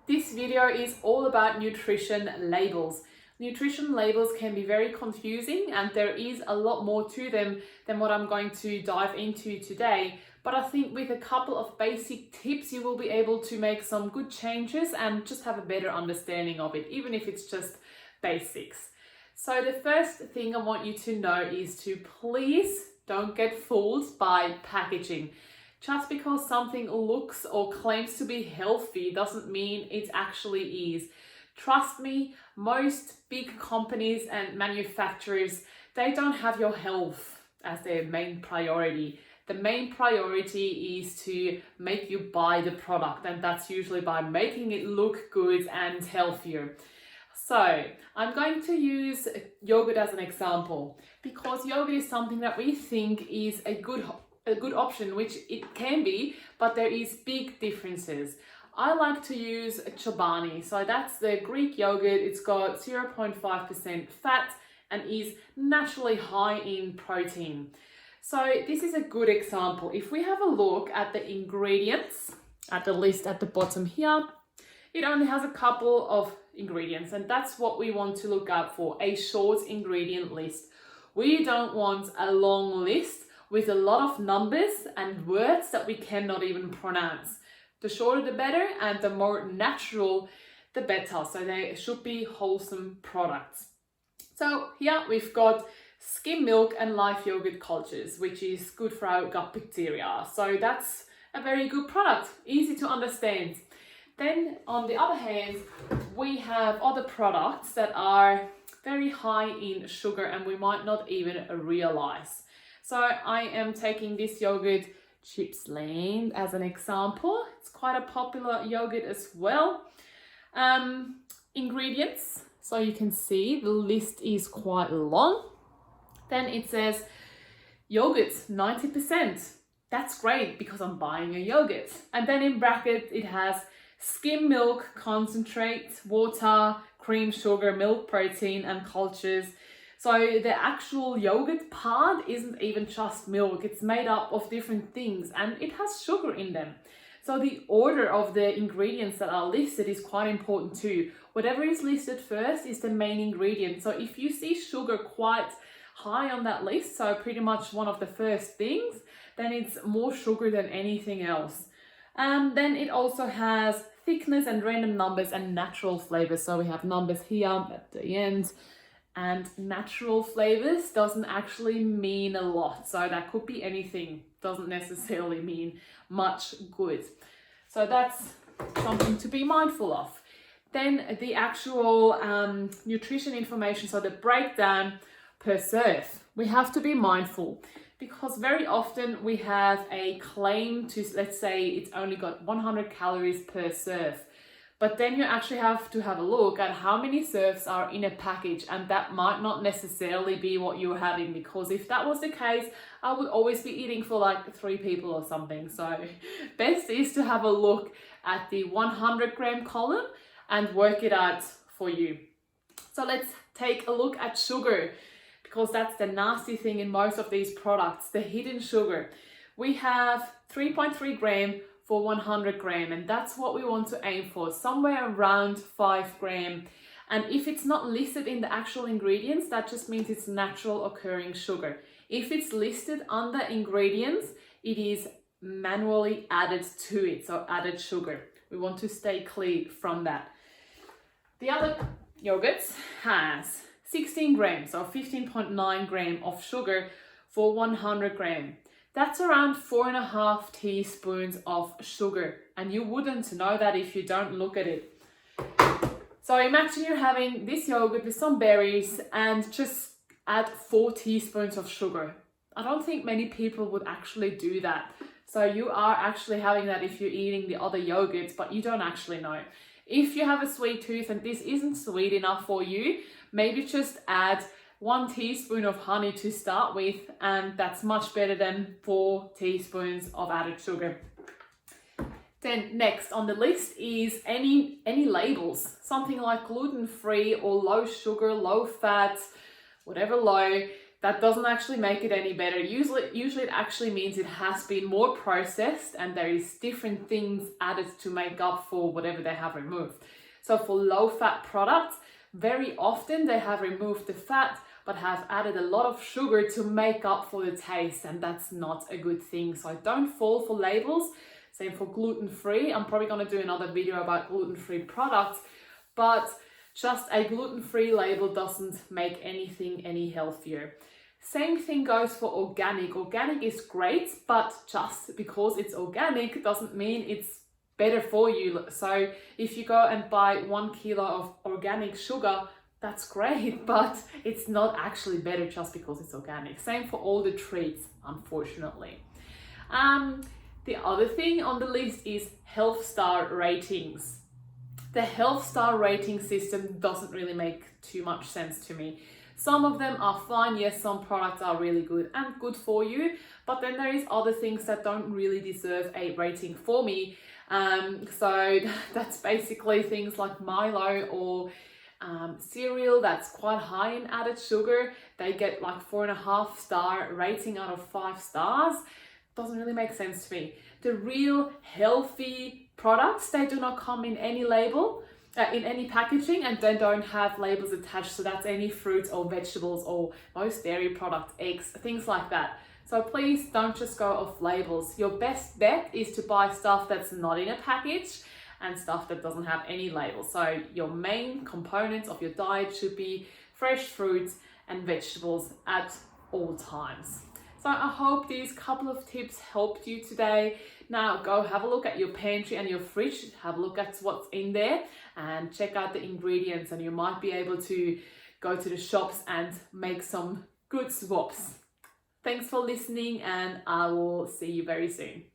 This video is all about nutrition labels. Nutrition labels can be very confusing and there is a lot more to them than what I'm going to dive into today. But I think with a couple of basic tips, you will be able to make some good changes and just have a better understanding of it, even if it's just basics. So the first thing I want you to know is to please don't get fooled by packaging. Just because something looks or claims to be healthy doesn't mean it actually is. Trust me, most big companies and manufacturers, they don't have your health as their main priority. The main priority is to make you buy the product, and that's usually by making it look good and healthier. So I'm going to use yogurt as an example because yogurt is something that we think is a good option, which it can be, but there is big differences. I like to use Chobani, so that's the Greek yogurt. It's got 0.5% fat and is naturally high in protein. So this is a good example. If we have a look at the ingredients, at the list at the bottom here, it only has a couple of ingredients, and that's what we want to look out for, a short ingredient list. We don't want a long list with a lot of numbers and words that we cannot even pronounce. The shorter the better, and the more natural the better. So they should be wholesome products. So here we've got skim milk and live yogurt cultures, which is good for our gut bacteria. So that's a very good product, easy to understand. Then on the other hand, we have other products that are very high in sugar and we might not even realize. So I am taking this yogurt, Chipsland, as an example. It's quite a popular yogurt as well. Ingredients, so you can see the list is quite long. Then it says yogurt 90%. That's great because I'm buying a yogurt. And then in bracket it has skim milk, concentrate, water, cream, sugar, milk protein and cultures. So the actual yogurt part isn't even just milk. It's made up of different things and it has sugar in them. So the order of the ingredients that are listed is quite important too. Whatever is listed first is the main ingredient. So if you see sugar quite high on that list, so pretty much one of the first things, then it's more sugar than anything else. Then it also has thickness and random numbers and natural flavors. So we have numbers here at the end. And natural flavors doesn't actually mean a lot. So that could be anything, doesn't necessarily mean much good. So that's something to be mindful of. Then the actual nutrition information, so the breakdown per serve. We have to be mindful because very often we have a claim to, let's say it's only got 100 calories per serve. But then you actually have to have a look at how many serves are in a package, and that might not necessarily be what you're having, because if that was the case, I would always be eating for like 3 people or something. So best is to have a look at the 100 gram column and work it out for you. So let's take a look at sugar, because that's the nasty thing in most of these products, the hidden sugar. We have 3.3 gram for 100 gram, and that's what we want to aim for, somewhere around 5 gram. And if it's not listed in the actual ingredients, that just means it's natural occurring sugar. If it's listed under ingredients, it is manually added to it, so added sugar. We want to stay clear from that. The other yogurts has 16 grams, so 15.9 gram of sugar for 100 gram. That's around 4.5 teaspoons of sugar, and you wouldn't know that if you don't look at it. So imagine you're having this yogurt with some berries and just add 4 teaspoons of sugar. I don't think many people would actually do that. So you are actually having that if you're eating the other yogurts, but you don't actually know. If you have a sweet tooth and this isn't sweet enough for you, maybe just add 1 teaspoon of honey to start with, and that's much better than 4 teaspoons of added sugar. Then next on the list is any labels, something like gluten-free or low sugar, low fat, whatever low. that doesn't actually make it any better. Usually it actually means it has been more processed and there is different things added to make up for whatever they have removed. So for low fat products, very often they have removed the fat but have added a lot of sugar to make up for the taste, and that's not a good thing. So don't fall for labels. Same for gluten-free. I'm probably going to do another video about gluten-free products, but just a gluten-free label doesn't make anything any healthier. Same thing goes for organic. Organic is great, but just because it's organic doesn't mean it's better for you. So if you go and buy 1 kilo of organic sugar, that's great, but it's not actually better just because it's organic. Same for all the treats, unfortunately. The other thing on the list is health star ratings. The health star rating system doesn't really make too much sense to me. Some of them are fine. Yes, some products are really good and good for you, but then there is other things that don't really deserve a rating for me. So that's basically things like Milo or cereal that's quite high in added sugar. They get like 4.5 star rating out of 5 stars. Doesn't really make sense to me. The real healthy products, they do not come in any label, in any packaging, and they don't have labels attached. So that's any fruits or vegetables or most dairy products, eggs, things like that. So please don't just go off labels. Your best bet is to buy stuff that's not in a package and stuff that doesn't have any labels. So your main components of your diet should be fresh fruits and vegetables at all times. So I hope these couple of tips helped you today. Now go have a look at your pantry and your fridge, have a look at what's in there and check out the ingredients, and you might be able to go to the shops and make some good swaps. Thanks for listening, and I will see you very soon.